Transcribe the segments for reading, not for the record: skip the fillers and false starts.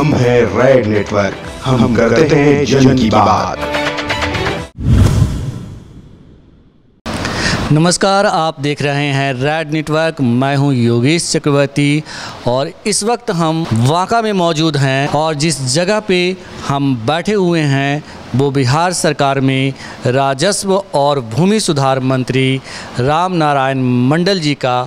हम हैं red network, हम करते हैं जन की बात। नमस्कार, आप देख रहे हैं रेड नेटवर्क। मैं हूं योगेश चक्रवर्ती और इस वक्त हम वांका में मौजूद हैं और जिस जगह पे हम बैठे हुए हैं वो बिहार सरकार में राजस्व और भूमि सुधार मंत्री राम नारायण मंडल जी का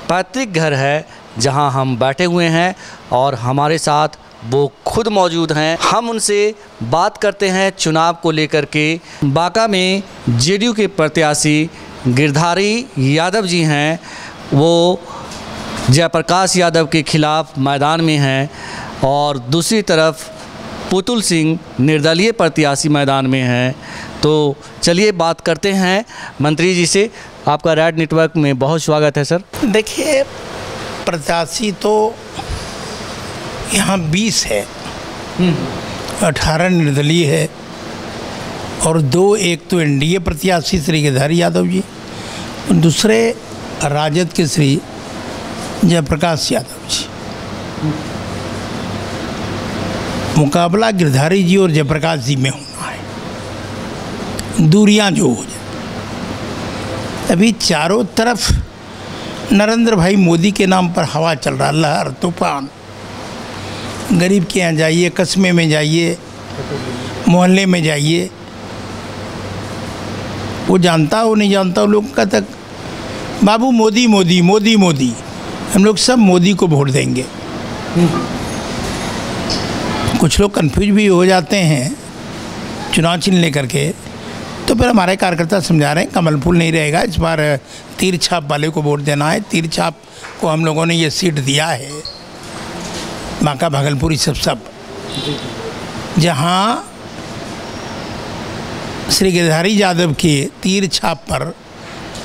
पैतृक घर है, जहां हम बैठे हुए हैं और हमारे साथ वो खुद मौजूद हैं। हम उनसे बात करते हैं चुनाव को लेकर के। बांका में जेडीयू के प्रत्याशी गिरधारी यादव जी हैं, वो जयप्रकाश यादव के खिलाफ मैदान में हैं और दूसरी तरफ पुतुल सिंह निर्दलीय प्रत्याशी मैदान में हैं। तो चलिए बात करते हैं मंत्री जी से। आपका रेड नेटवर्क में बहुत स्वागत है सर। देखिए, प्रत्याशी तो यहाँ 20 है, 18 निर्दलीय है और 2 एक तो एनडीए प्रत्याशी श्री गिरधारी यादव जी, दूसरे राजद के श्री जयप्रकाश यादव जी। मुकाबला गिरधारी जी और जयप्रकाश जी में होना है, दूरियां जो हो जाए। अभी चारों तरफ नरेंद्र भाई मोदी के नाम पर हवा चल रहा, लहर तूफान। गरीब के यहाँ जाइए, कस्बे में जाइए, मोहल्ले में जाइए, वो जानता हो नहीं जानता हो, लोग का तक बाबू मोदी मोदी मोदी मोदी, हम लोग सब मोदी को वोट देंगे। कुछ लोग कंफ्यूज भी हो जाते हैं चुनाव चिन्ह लेकर के, तो फिर हमारे कार्यकर्ता समझा रहे हैं कमल फूल नहीं रहेगा, इस बार तीर छाप वाले को वोट देना है। तीर छाप को हम लोगों ने ये सीट दिया है, बांका भागलपुर सब जहाँ श्री गिरधारी यादव के तीर छाप पर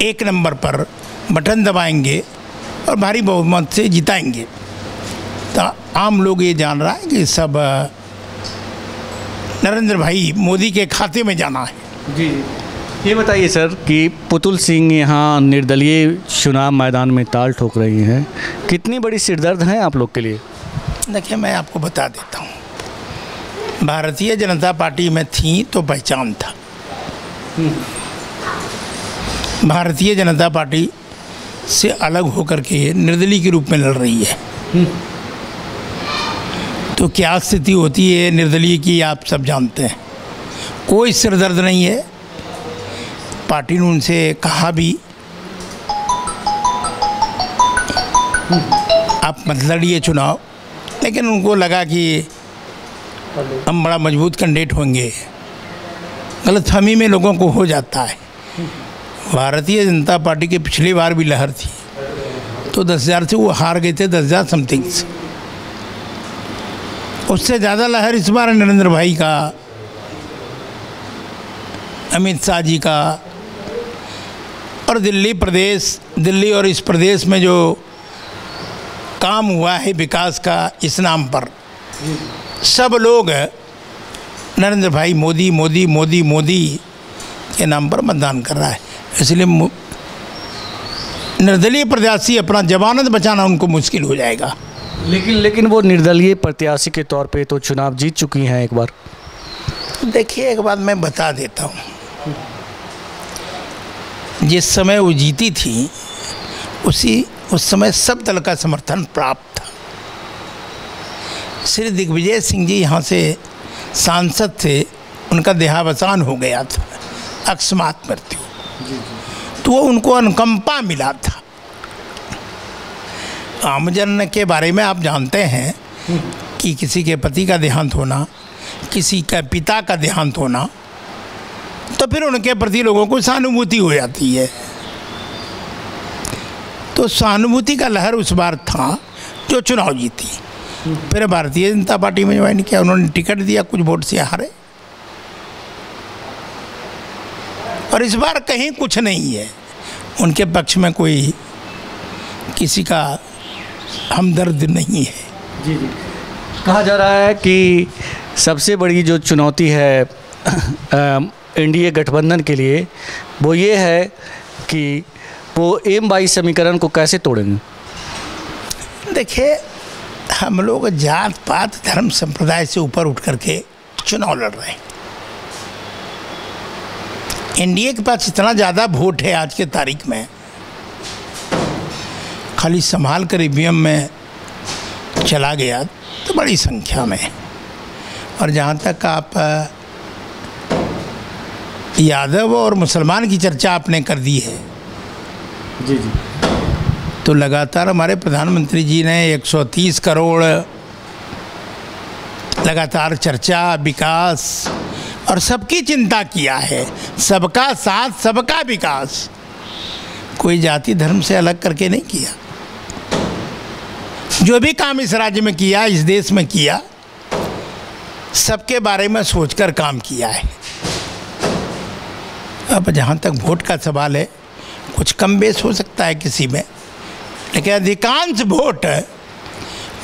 1 नंबर पर बटन दबाएंगे और भारी बहुमत से जिताएंगे। तो आम लोग ये जान रहा है कि सब नरेंद्र भाई मोदी के खाते में जाना है। जी, ये बताइए सर कि पुतुल सिंह यहाँ निर्दलीय चुनाव मैदान में ताल ठोक रही हैं, कितनी बड़ी सिरदर्द है आप लोग के लिए? देखिए, मैं आपको बता देता हूँ, भारतीय जनता पार्टी में थी तो पहचान था। भारतीय जनता पार्टी से अलग होकर के निर्दलीय के रूप में लड़ रही है, तो क्या स्थिति होती है निर्दलीय की आप सब जानते हैं। कोई सिरदर्द नहीं है। पार्टी ने उनसे कहा भी आप मत लड़िए चुनाव, लेकिन उनको लगा कि हम बड़ा मजबूत कैंडिडेट होंगे। गलतफहमी में लोगों को हो जाता है। भारतीय जनता पार्टी के पिछली बार भी लहर थी, तो 10,000 से वो हार गए थे, 10,000 समथिंग से। उससे ज़्यादा लहर इस बार नरेंद्र भाई का, अमित शाह जी का, और दिल्ली और इस प्रदेश में जो काम हुआ है विकास का इस नाम पर, सब लोग नरेंद्र भाई मोदी मोदी मोदी मोदी के नाम पर मतदान कर रहा है। इसलिए निर्दलीय प्रत्याशी अपना जमानत बचाना उनको मुश्किल हो जाएगा। लेकिन वो निर्दलीय प्रत्याशी के तौर पे तो चुनाव जीत चुकी हैं एक बार। देखिए, एक बात मैं बता देता हूँ, जिस समय वो जीती थी उस समय सब दल का समर्थन प्राप्त था। श्री दिग्विजय सिंह जी यहाँ से सांसद थे, उनका देहावसान हो गया था, अकस्मात मृत्यु, तो वो उनको अनुकंपा मिला था। आमजन के बारे में आप जानते हैं कि किसी के पति का देहांत होना, किसी का पिता का देहांत होना, तो फिर उनके प्रति लोगों को सहानुभूति हो जाती है। तो सहानुभूति का लहर उस बार था जो चुनाव जीती। फिर भारतीय जनता पार्टी में ज्वाइन किया, उन्होंने टिकट दिया, कुछ वोट से हारे। और इस बार कहीं कुछ नहीं है, उनके पक्ष में कोई किसी का हमदर्द नहीं है। जी। कहा जा रहा है कि सबसे बड़ी जो चुनौती है एनडीए गठबंधन के लिए वो ये है कि वो M22 समीकरण को कैसे तोड़ेंगे। देखिए, हम लोग जात पात धर्म संप्रदाय से ऊपर उठ करके चुनाव लड़ रहे हैं। एनडीए के पास इतना ज़्यादा वोट है आज के तारीख में, खाली संभाल कर ईवीएम में चला गया तो बड़ी संख्या में। और जहाँ तक आप यादव और मुसलमान की चर्चा आपने कर दी है, जी जी, तो लगातार हमारे प्रधानमंत्री जी ने 130 करोड़ लगातार चर्चा, विकास और सबकी चिंता किया है। सबका साथ, सबका विकास, कोई जाति धर्म से अलग करके नहीं किया। जो भी काम इस राज्य में किया, इस देश में किया, सबके बारे में सोचकर काम किया है। अब जहाँ तक वोट का सवाल है, कुछ कम बेस हो सकता है किसी में, लेकिन अधिकांश वोट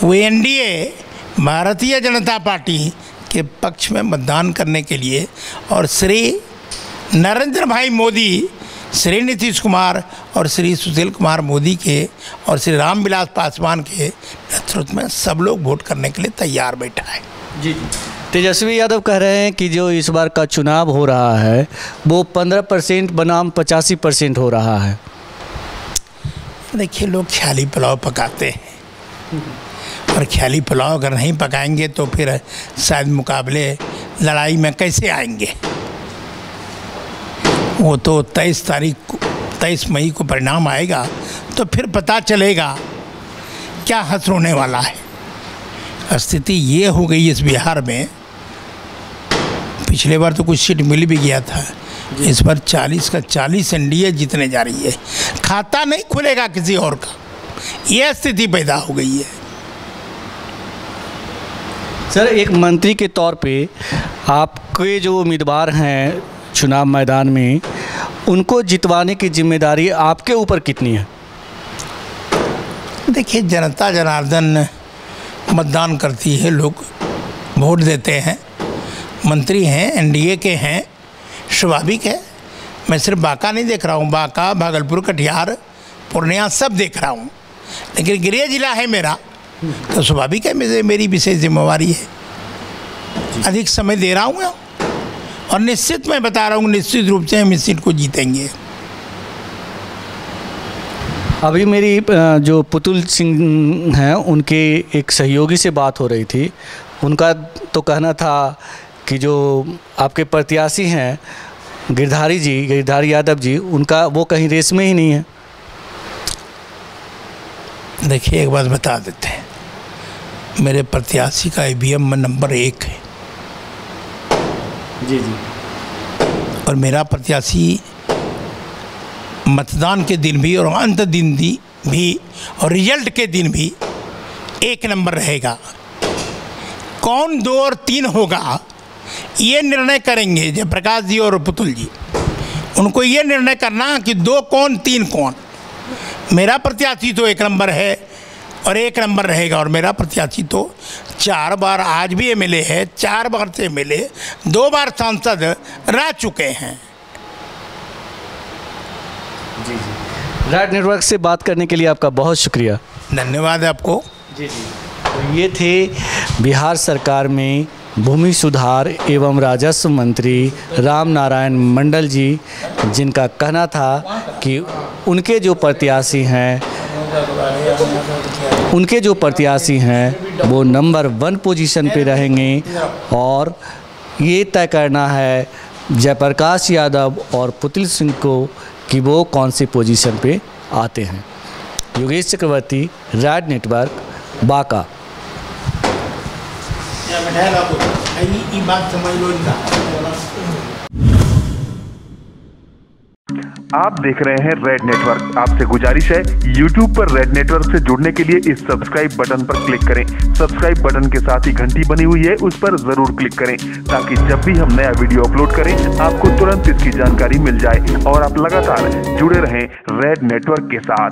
वो एनडीए भारतीय जनता पार्टी के पक्ष में मतदान करने के लिए और श्री नरेंद्र भाई मोदी, श्री नीतीश कुमार और श्री सुशील कुमार मोदी के और श्री रामविलास पासवान के नेतृत्व में सब लोग वोट करने के लिए तैयार बैठा है। जी जी। तेजस्वी यादव कह रहे हैं कि जो इस बार का चुनाव हो रहा है वो 15% बनाम 85% हो रहा है। देखिए, लोग ख्याली पुलाव पकाते हैं और ख्याली पुलाव अगर नहीं पकाएंगे तो फिर शायद मुकाबले लड़ाई में कैसे आएंगे। वो तो 23 मई को परिणाम आएगा तो फिर पता चलेगा क्या हश्र होने वाला है। स्थिति ये हो गई इस बिहार में, पिछले बार तो कुछ सीट मिल भी गया था, इस बार 40 का 40 एनडीए जीतने जा रही है। खाता नहीं खुलेगा किसी और का, यह स्थिति पैदा हो गई है। सर, एक मंत्री के तौर पे आपके जो उम्मीदवार हैं चुनाव मैदान में, उनको जितवाने की जिम्मेदारी आपके ऊपर कितनी है? देखिए, जनता जनार्दन मतदान करती है, लोग वोट देते हैं, मंत्री हैं, एनडीए के हैं, स्वाभाविक है। मैं सिर्फ बांका नहीं देख रहा हूँ, बांका, भागलपुर, कटिहार, पूर्णिया सब देख रहा हूँ, लेकिन गृह जिला है मेरा, तो स्वाभाविक है मेरी विशेष जिम्मेवारी है। अधिक समय दे रहा हूँ और निश्चित मैं बता रहा हूँ, निश्चित रूप से हम इस सीट को जीतेंगे। अभी मेरी जो पुतुल सिंह हैं उनके एक सहयोगी से बात हो रही थी, उनका तो कहना था कि जो आपके प्रत्याशी हैं गिरधारी यादव जी, उनका वो कहीं रेस में ही नहीं है। देखिए, एक बात बता देते हैं, मेरे प्रत्याशी का ईवीएम में नंबर 1 है। जी जी। और मेरा प्रत्याशी मतदान के दिन भी और अंत दिन भी और रिजल्ट के दिन भी 1 नंबर रहेगा। कौन 2 और 3 होगा ये निर्णय करेंगे जयप्रकाश जी और पुतुल जी। उनको ये निर्णय करना कि 2 कौन 3 कौन। मेरा प्रत्याशी तो 1 नंबर है और 1 नंबर रहेगा। और मेरा प्रत्याशी तो 4 बार आज भी एमएलए है, 4 बार से एमएलए, 2 बार सांसद रह चुके हैं। जी जी। रैड नेटवर्क से बात करने के लिए आपका बहुत शुक्रिया। धन्यवाद आपको। जी जी। तो ये थे बिहार सरकार में भूमि सुधार एवं राजस्व मंत्री राम नारायण मंडल जी, जिनका कहना था कि उनके जो प्रत्याशी हैं वो नंबर 1 पोजीशन पे रहेंगे और ये तय करना है जयप्रकाश यादव और पुतुल सिंह को कि वो कौन सी पोजीशन पे आते हैं। योगेश चक्रवर्ती, रैड नेटवर्क, बांका। आप देख रहे हैं रेड नेटवर्क। आपसे गुजारिश है, YouTube पर रेड नेटवर्क से जुड़ने के लिए इस सब्सक्राइब बटन पर क्लिक करें। सब्सक्राइब बटन के साथ ही घंटी बनी हुई है, उस पर जरूर क्लिक करें ताकि जब भी हम नया वीडियो अपलोड करें आपको तुरंत इसकी जानकारी मिल जाए और आप लगातार जुड़े रहें रेड नेटवर्क के साथ।